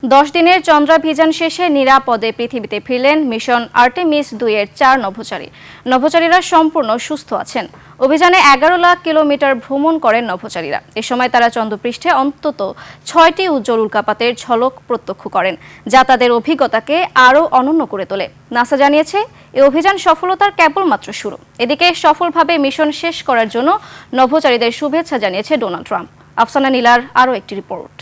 10 দিনের চন্দ্রাভিযান শেষে নিরাপদে পৃথিবীতে ফিরলেন মিশন আর্টেমিস 2 এর 4 নভোচারী। নভোচারীরা সম্পূর্ণ সুস্থ আছেন। অভিযানে 11 লাখ কিলোমিটার ভ্রমণ করেন নভোচারীরা। এ সময় তারা চন্দ্রপৃষ্ঠে অন্তত 6টি উজ্জ্বল উল্কাপাতের ঝলক প্রত্যক্ষ করেন, যা তাদের অভিজ্ঞতাকে আরও অনন্য করে তোলে। নাসা জানিয়েছে, এই অভিযান সফলতার কেবলমাত্র শুরু। এদিকে সফলভাবে মিশন শেষ করার জন্য নভোচারীদের শুভেচ্ছা জানিয়েছে ডোনাল্ড ট্রাম্প। আফসানা নীলার আরও একটি রিপোর্ট।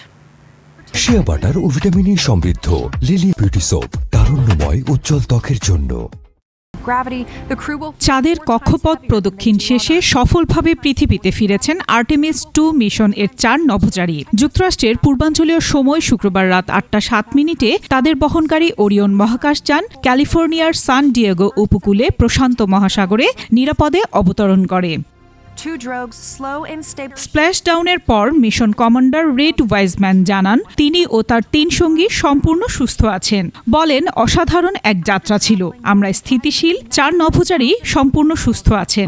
শিয়া বাটার ও ভিটামিনে সমৃদ্ধ লিলি বিউটি সোপ, তারুণ্যময় উজ্জ্বল ত্বকের জন্য। চাঁদের কক্ষপথ প্রদক্ষিণ শেষে সফলভাবে পৃথিবীতে ফিরেছেন আর্টেমিস 2 মিশন এর 4 নভোচারী। যুক্তরাষ্ট্রের পূর্বাঞ্চলীয় সময় শুক্রবার রাত 8টা 7 মিনিটে তাদের বহনকারী ওরিয়ন মহাকাশযান ক্যালিফোর্নিয়ার সান ডিয়েগো উপকূলে প্রশান্ত মহাসাগরে নিরাপদে অবতরণ করে। স্প্ল্যাশডাউনের পর মিশন কমান্ডার রিড ওয়াইজম্যান জানান, তিনি ও তার 3 সঙ্গী সম্পূর্ণ সুস্থ আছেন। বলেন, অসাধারণ এক যাত্রা ছিল। আমরা স্থিতিশীল, 4 নভোচারী সম্পূর্ণ সুস্থ আছেন।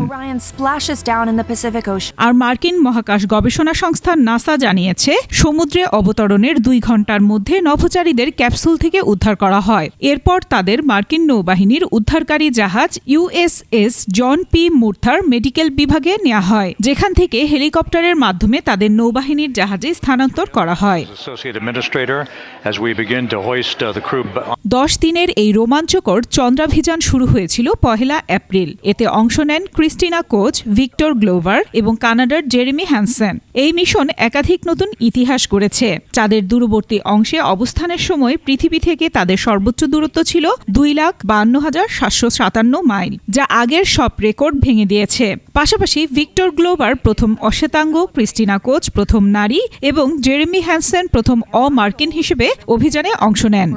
আর মার্কিন মহাকাশ গবেষণা সংস্থা নাসা জানিয়েছে, সমুদ্রে অবতরণের 2 ঘন্টার মধ্যে নভোচারীদের ক্যাপসুল থেকে উদ্ধার করা হয়। এরপর তাদের মার্কিন নৌবাহিনীর উদ্ধারকারী জাহাজ USS জন পি মুরথার মেডিকেল বিভাগে নেওয়া হয়, যেখান থেকে হেলিকপ্টারের মাধ্যমে তাদের নৌবাহিনীর জাহাজে স্থানান্তর করা হয়। 10 দিনের এই রোমাঞ্চকর চন্দ্রাভিযান শুরু হয়েছিল 1 এপ্রিল। এতে অংশ নেন ক্রিস্টিনা কোচ, ভিক্টর গ্লোভার এবং কানাডার জেরেমি হ্যানসেন। এই মিশন একাধিক নতুন ইতিহাস গড়েছে। চাঁদের দূরবর্তী অংশে অবস্থানের সময় পৃথিবী থেকে তাদের সর্বোচ্চ দূরত্ব ছিল 2,52,757 মাইল, যা আগের সব রেকর্ড ভেঙে দিয়েছে। পাশাপাশি ভিক্টর গ্লোভার প্রথম অশ্বেতাঙ্গ, ক্রিস্টিনা কোচ প্রথম নারী এবং জেরেমি হ্যানসেন প্রথম অ-মার্কিন হিসেবে অভিযানে অংশ নেন।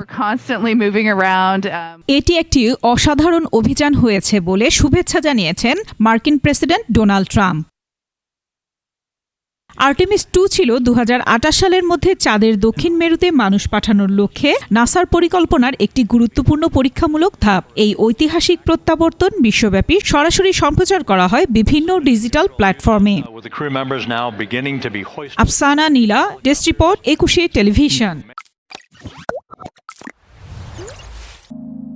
এটি একটি অসাধারণ অভিযান হয়েছে বলে শুভেচ্ছা জানিয়েছেন মার্কিন প্রেসিডেন্ট ডোনাল্ড ট্রাম্প। আর্টেমিস 2 ছিল 2028 সালের মধ্যে চাঁদের দক্ষিণ মেরুতে মানুষ পাঠানোর লক্ষ্যে নাসার পরিকল্পনার একটি গুরুত্বপূর্ণ পরীক্ষামূলক ধাপ। এই ঐতিহাসিক প্রত্যাবর্তন বিশ্বব্যাপী সরাসরি সম্প্রচার করা হয় বিভিন্ন ডিজিটাল প্ল্যাটফর্মে। আফসানা নীলা, ডেস্ক রিপোর্ট, 21 টেলিভিশন।